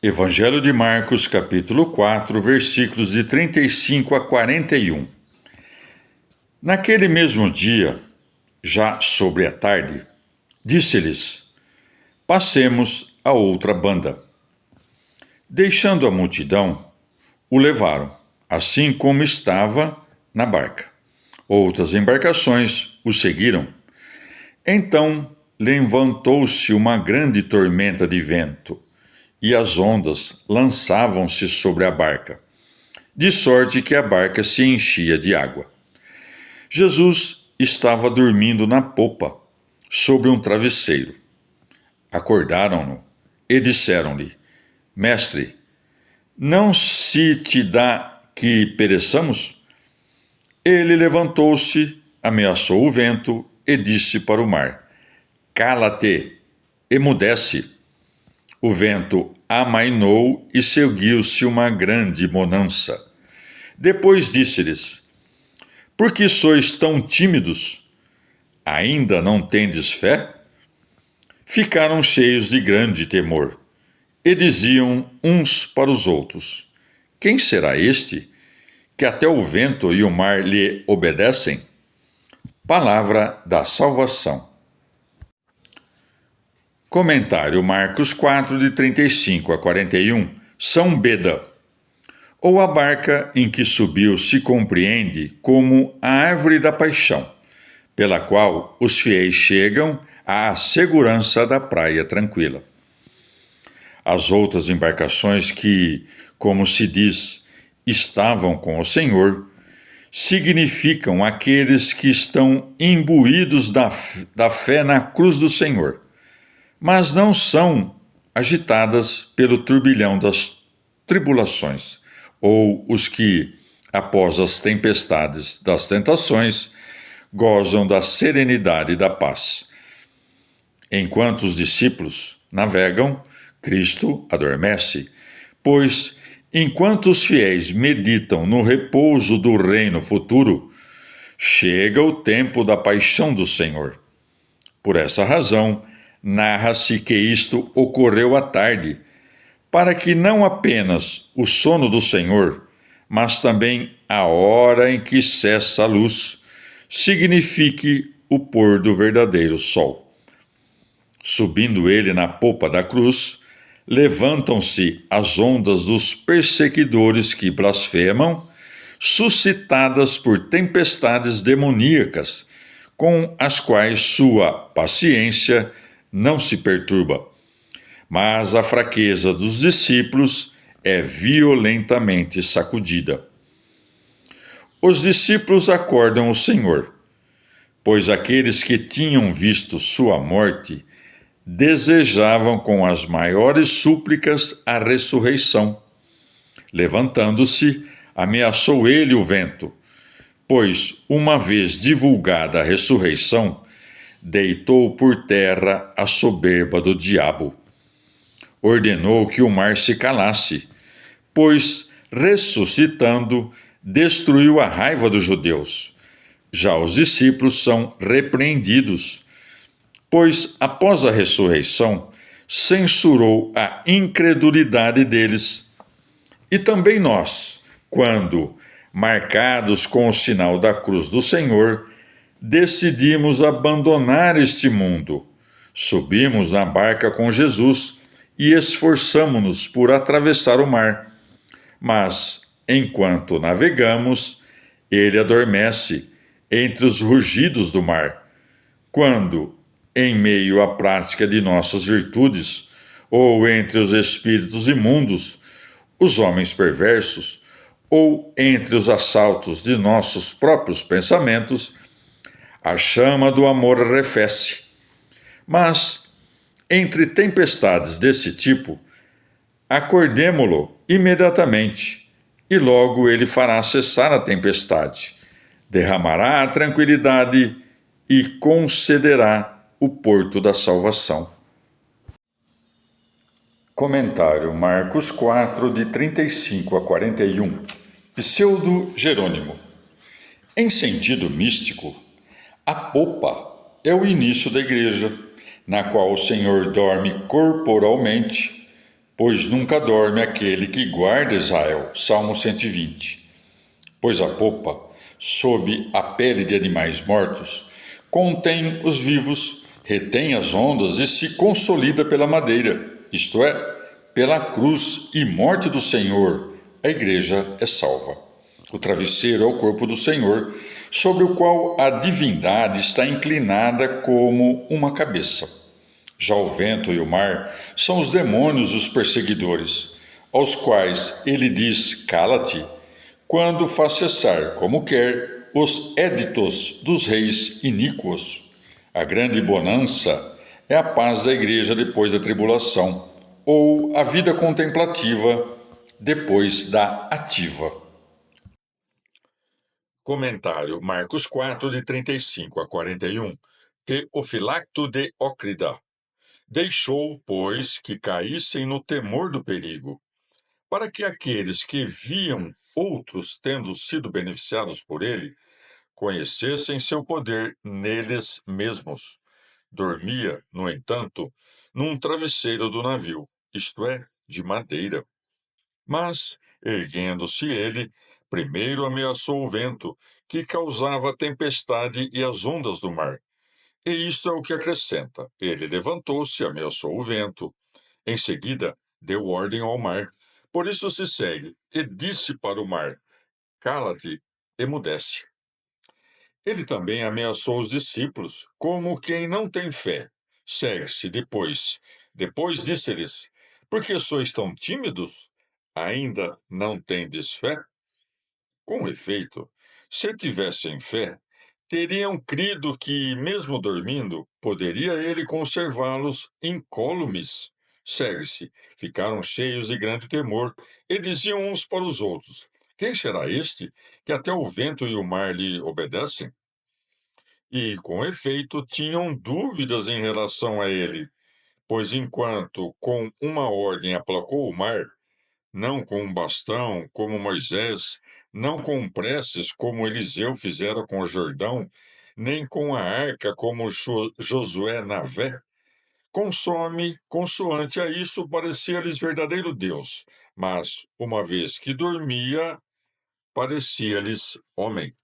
Evangelho de Marcos, capítulo 4, versículos de 35 a 41. Naquele mesmo dia, já sobre a tarde, disse-lhes: Passemos a outra banda. Deixando a multidão, o levaram, assim como estava na barca. Outras embarcações o seguiram. Então levantou-se uma grande tormenta de vento, e as ondas lançavam-se sobre a barca, de sorte que a barca se enchia de água. Jesus estava dormindo na popa, sobre um travesseiro. Acordaram-no e disseram-lhe: Mestre, não se te dá que pereçamos? Ele levantou-se, ameaçou o vento e disse para o mar: Cala-te, emudece. O vento amainou e seguiu-se uma grande bonança. Depois disse-lhes: Por que sois tão tímidos? Ainda não tendes fé? Ficaram cheios de grande temor e diziam uns para os outros: Quem será este, que até o vento e o mar lhe obedecem? Palavra da salvação. Comentário Marcos 4, de 35 a 41. São Beda, ou a barca em que subiu, se compreende como a árvore da paixão, pela qual os fiéis chegam à segurança da praia tranquila. As outras embarcações que, como se diz, estavam com o Senhor, significam aqueles que estão imbuídos da fé na cruz do Senhor, mas não são agitadas pelo turbilhão das tribulações, ou os que, após as tempestades das tentações, gozam da serenidade e da paz. Enquanto os discípulos navegam, Cristo adormece, pois, enquanto os fiéis meditam no repouso do reino futuro, chega o tempo da paixão do Senhor. Por essa razão, narra-se que isto ocorreu à tarde, para que não apenas o sono do Senhor, mas também a hora em que cessa a luz, signifique o pôr do verdadeiro sol. Subindo ele na popa da cruz, levantam-se as ondas dos perseguidores que blasfemam, suscitadas por tempestades demoníacas, com as quais sua paciência não se perturba. Mas a fraqueza dos discípulos é violentamente sacudida. Os discípulos acordam o Senhor, pois aqueles que tinham visto sua morte desejavam com as maiores súplicas a ressurreição. Levantando-se, ameaçou ele o vento, pois, uma vez divulgada a ressurreição, deitou por terra a soberba do diabo. Ordenou que o mar se calasse, pois, ressuscitando, destruiu a raiva dos judeus. Já os discípulos são repreendidos, pois, após a ressurreição, censurou a incredulidade deles. E também nós, quando, marcados com o sinal da cruz do Senhor, decidimos abandonar este mundo, subimos na barca com Jesus e esforçamo-nos por atravessar o mar. Mas, enquanto navegamos, ele adormece entre os rugidos do mar. Quando, em meio à prática de nossas virtudes, ou entre os espíritos imundos, os homens perversos, ou entre os assaltos de nossos próprios pensamentos, a chama do amor arrefece. Mas, entre tempestades desse tipo, acordemo-lo imediatamente, e logo ele fará cessar a tempestade, derramará a tranquilidade e concederá o porto da salvação. Comentário Marcos 4, de 35 a 41. Pseudo Jerônimo. Em sentido místico, a popa é o início da igreja, na qual o Senhor dorme corporalmente, pois nunca dorme aquele que guarda Israel. Salmo 120. Pois a popa, sob a pele de animais mortos, contém os vivos, retém as ondas e se consolida pela madeira, isto é, pela cruz e morte do Senhor, a igreja é salva. O travesseiro é o corpo do Senhor, sobre o qual a divindade está inclinada como uma cabeça. Já o vento e o mar são os demônios os perseguidores, aos quais ele diz: cala-te, quando faz cessar, como quer, os éditos dos reis iníquos. A grande bonança é a paz da igreja depois da tribulação, ou a vida contemplativa depois da ativa. Comentário Marcos 4, de 35 a 41. Teofilacto de Ócrida. Deixou, pois, que caíssem no temor do perigo, para que aqueles que viam outros tendo sido beneficiados por ele conhecessem seu poder neles mesmos. Dormia, no entanto, num travesseiro do navio, isto é, de madeira. Mas, erguendo-se ele, primeiro ameaçou o vento, que causava a tempestade e as ondas do mar. E isto é o que acrescenta: ele levantou-se, ameaçou o vento. Em seguida, deu ordem ao mar. Por isso se segue, e disse para o mar: cala-te, emudece. Ele também ameaçou os discípulos, como quem não tem fé. Segue-se depois. Depois disse-lhes: por que sois tão tímidos? Ainda não tendes fé? Com efeito, se tivessem fé, teriam crido que, mesmo dormindo, poderia ele conservá-los incólumes. Segue-se, ficaram cheios de grande temor e diziam uns para os outros: quem será este que até o vento e o mar lhe obedecem? E, com efeito, tinham dúvidas em relação a ele, pois enquanto com uma ordem aplacou o mar, não com um bastão, como Moisés, não com preces, como Eliseu fizera com o Jordão, nem com a arca, como Josué na Vé. Consoante a isso, parecia-lhes verdadeiro Deus, mas, uma vez que dormia, parecia-lhes homem.